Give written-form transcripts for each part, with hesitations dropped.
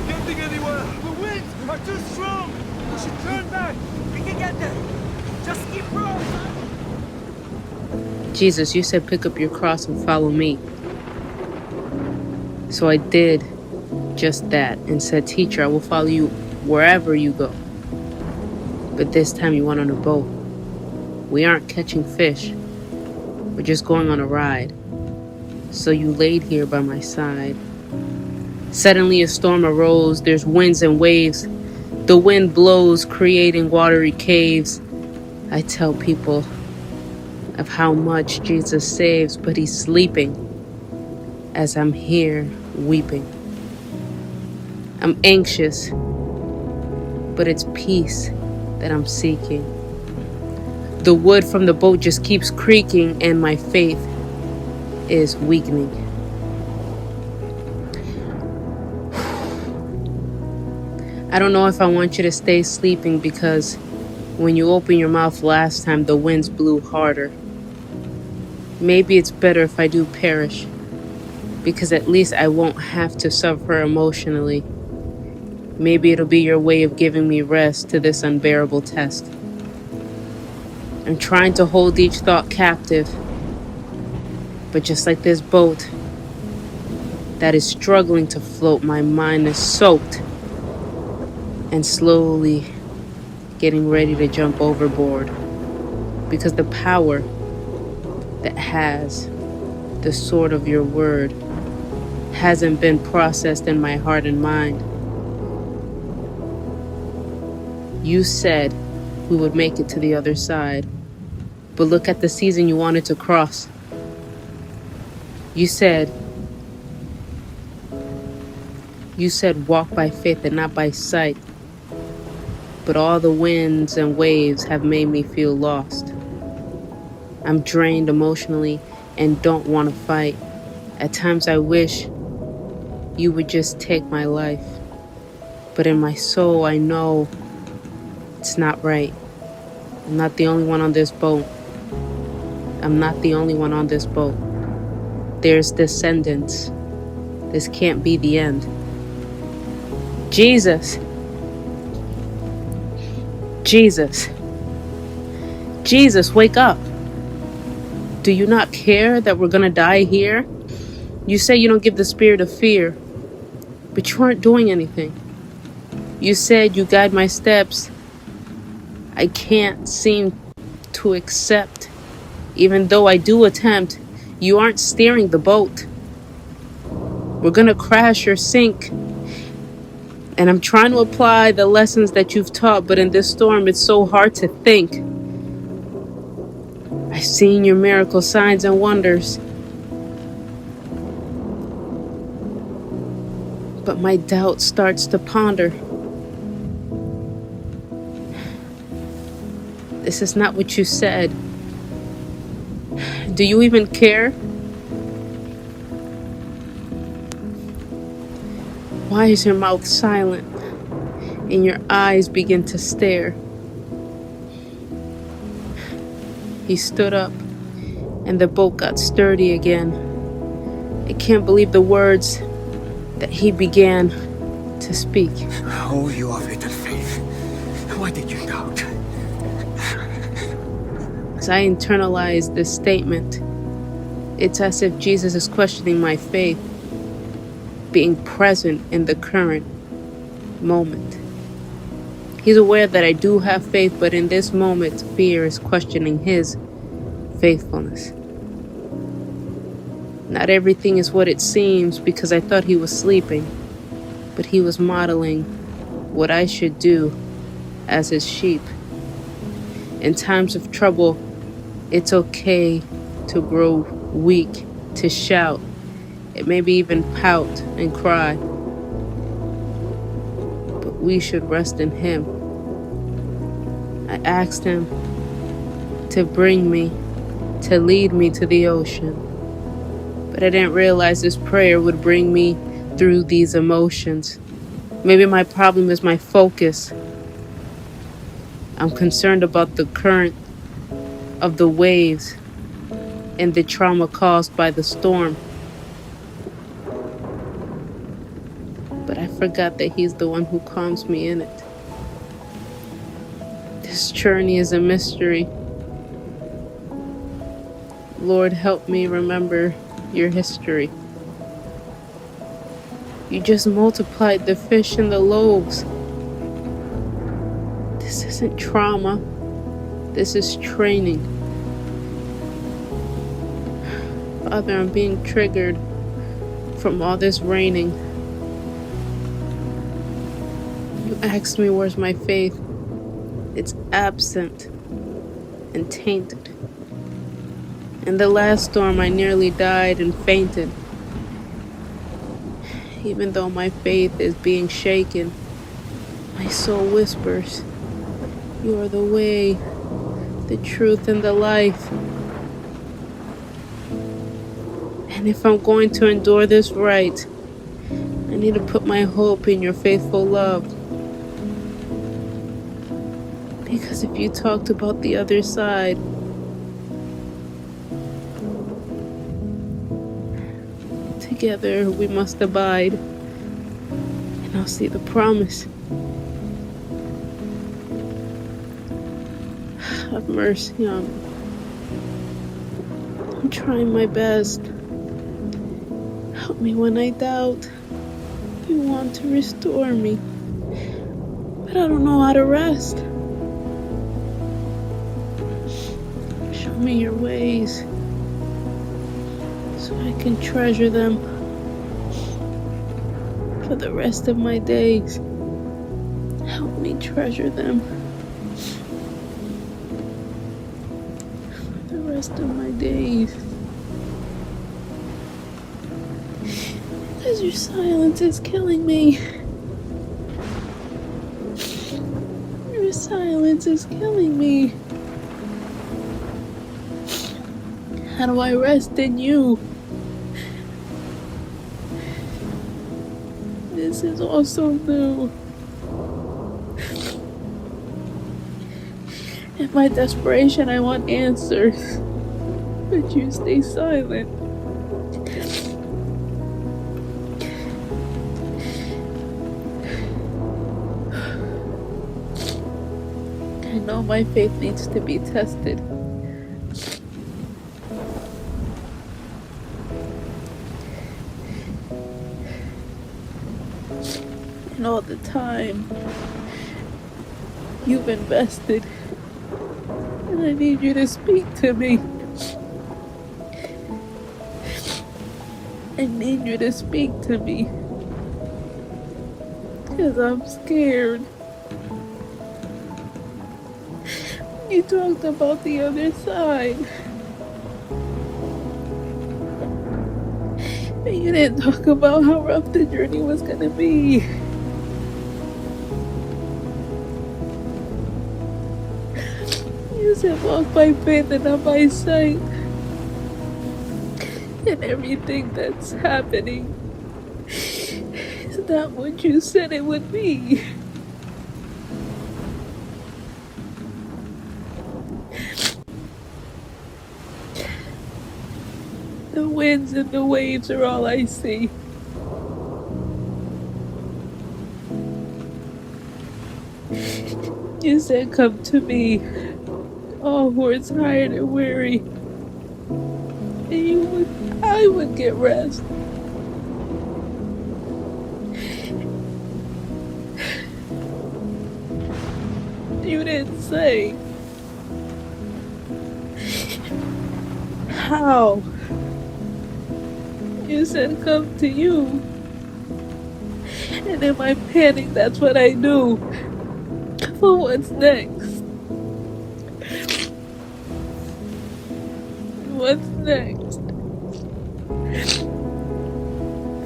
not getting anywhere. The winds are too strong. We should turn back. We can get there. Just keep rowing. Jesus, you said pick up your cross and follow me. So I did just that and said, Teacher, I will follow you wherever you go. But this time you went on a boat. We aren't catching fish. We're just going on a ride. So you laid here by my side. Suddenly a storm arose. There's winds and waves. The wind blows, creating watery caves. I tell people of how much Jesus saves, but he's sleeping as I'm here weeping. I'm anxious, but it's peace that I'm seeking. The wood from the boat just keeps creaking, and my faith is weakening. I don't know if I want you to stay sleeping, because when you opened your mouth last time, the winds blew harder. Maybe it's better if I do perish, because at least I won't have to suffer emotionally. Maybe it'll be your way of giving me rest to this unbearable test. I'm trying to hold each thought captive, but just like this boat that is struggling to float, my mind is soaked and slowly getting ready to jump overboard, because the power that has the sword of your word hasn't been processed in my heart and mind. You said we would make it to the other side, but look at the season you wanted to cross. You said walk by faith and not by sight, but all the winds and waves have made me feel lost. I'm drained emotionally and don't want to fight. At times I wish you would just take my life, but in my soul I know it's not right. I'm not the only one on this boat. I'm not the only one on this boat. There's descendants. This can't be the end. Jesus. Jesus. Jesus, wake up. Do you not care that we're gonna die here? You say you don't give the spirit of fear, but you aren't doing anything. You said you guide my steps. I can't seem to accept. Even though I do attempt, you aren't steering the boat. We're gonna crash or sink. And I'm trying to apply the lessons that you've taught, but in this storm, it's so hard to think. I've seen your miracle signs and wonders, but my doubt starts to ponder. This is not what you said. Do you even care? Why is your mouth silent and your eyes begin to stare? He stood up and the boat got sturdy again. I can't believe the words that he began to speak. Oh, you of little faith. Why did you doubt? As I internalize this statement, it's as if Jesus is questioning my faith, being present in the current moment. He's aware that I do have faith, but in this moment, fear is questioning his faithfulness. Not everything is what it seems, because I thought he was sleeping, but he was modeling what I should do as his sheep. In times of trouble, it's okay to grow weak, to shout, and maybe even pout and cry. But we should rest in him. I asked him to bring me, to lead me to the ocean. But I didn't realize this prayer would bring me through these emotions. Maybe my problem is my focus. I'm concerned about the current of the waves and the trauma caused by the storm. but I forgot that He's the one who calms me in it. This journey is a mystery. Lord, help me remember your history. You just multiplied the fish and the loaves. This isn't trauma. This is training. Father, I'm being triggered from all this raining. You asked me where's my faith. It's absent and tainted. In the last storm, I nearly died and fainted. Even though my faith is being shaken, my soul whispers, you are the way, the truth, and the life. And if I'm going to endure this right, I need to put my hope in your faithful love. Because if you talked about the other side, together we must abide, and I'll see the promise. Have mercy on me. I'm trying my best. Help me when I doubt. You want to restore me, but I don't know how to rest. Show me your ways so I can treasure them for the rest of my days. Help me treasure them for the rest of my days. Because your silence is killing me. Your silence is killing me. How do I rest in you? This is also new. In my desperation, I want answers, but you stay silent. I know my faith needs to be tested. And all the time you've invested, and I need you to speak to me. I need you to speak to me, because I'm scared. You talked about the other side, but you didn't talk about how rough the journey was gonna be. You said walk by faith and not by sight. And everything that's happening is not what you said it would be. The winds and the waves are all I see. You said come to me, all who are tired and weary, and I would get rest. You didn't say how. You said come to you. And in my panic, that's what I do. But what's next? What's next?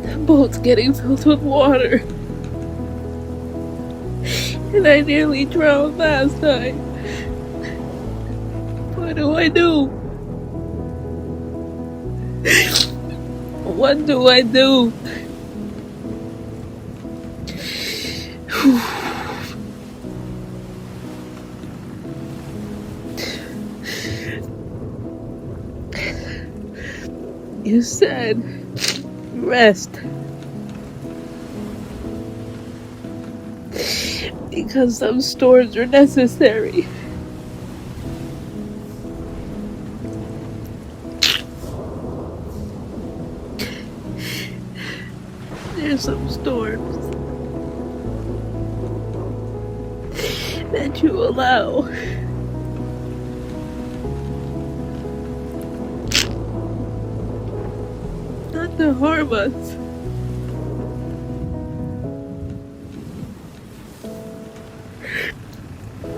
The boat's getting filled with water. And I nearly drowned last time. What do I do? What do I do? You said rest. Because some storms are necessary. There's some storms that you allow. Not to harm us.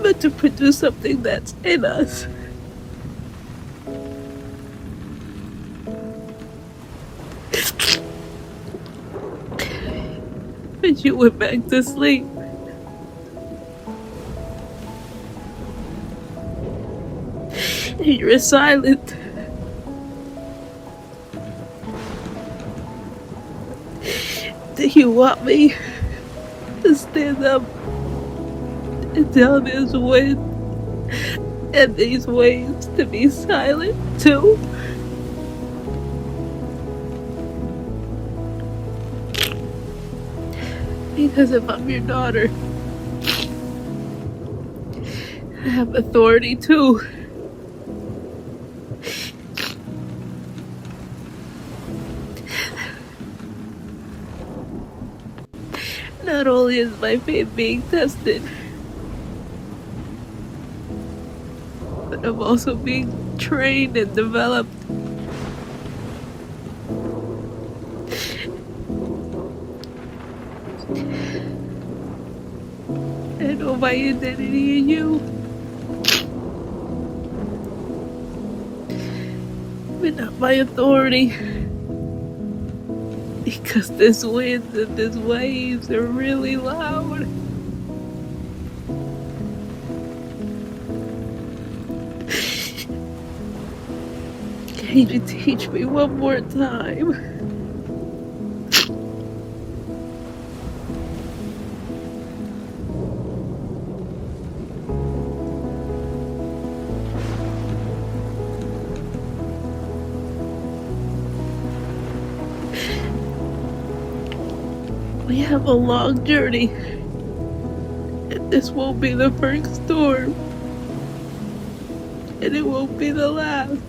But to produce something that's in us. But you went back to sleep. And you're silent. Do you want me to stand up and tell this wind and these waves to be silent too? Because if I'm your daughter, I have authority too. Not only is my faith being tested, but I'm also being trained and developed. I know my identity in you, but not my authority. Because this wind and these waves are really loud. Can you teach me one more time? We have a long journey, and this won't be the first storm, and it won't be the last.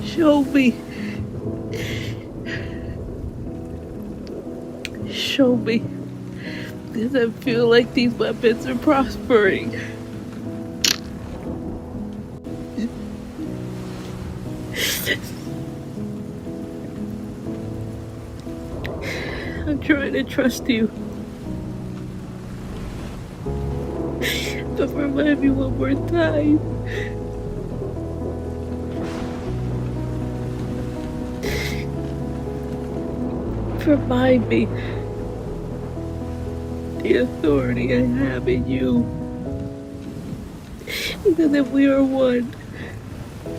Show me. Show me. Because I feel like these weapons are prospering. I'm trying to trust you. But remind me one more time. Remind me the authority I have in you. Because if we are one,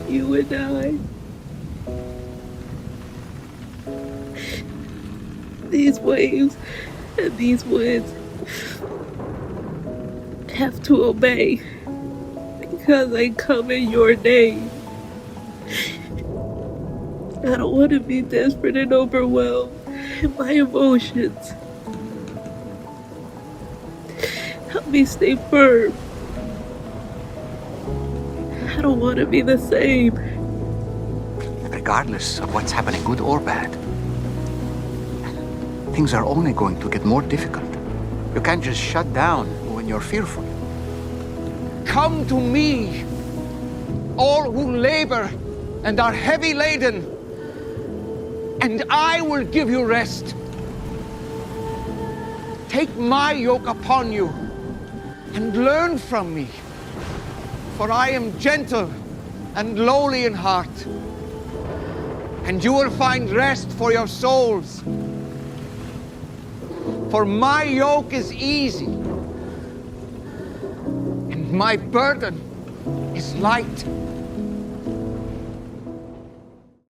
you and I, these waves and these winds have to obey. Because I come in your name. I don't want to be desperate and overwhelmed in my emotions. Help me stay firm. I don't want to be the same. Regardless of what's happening, good or bad, things are only going to get more difficult. You can't just shut down when you're fearful. Come to me, all who labor and are heavy laden, and I will give you rest. Take my yoke upon you and learn from me, for I am gentle and lowly in heart, and you will find rest for your souls. For my yoke is easy, and my burden is light.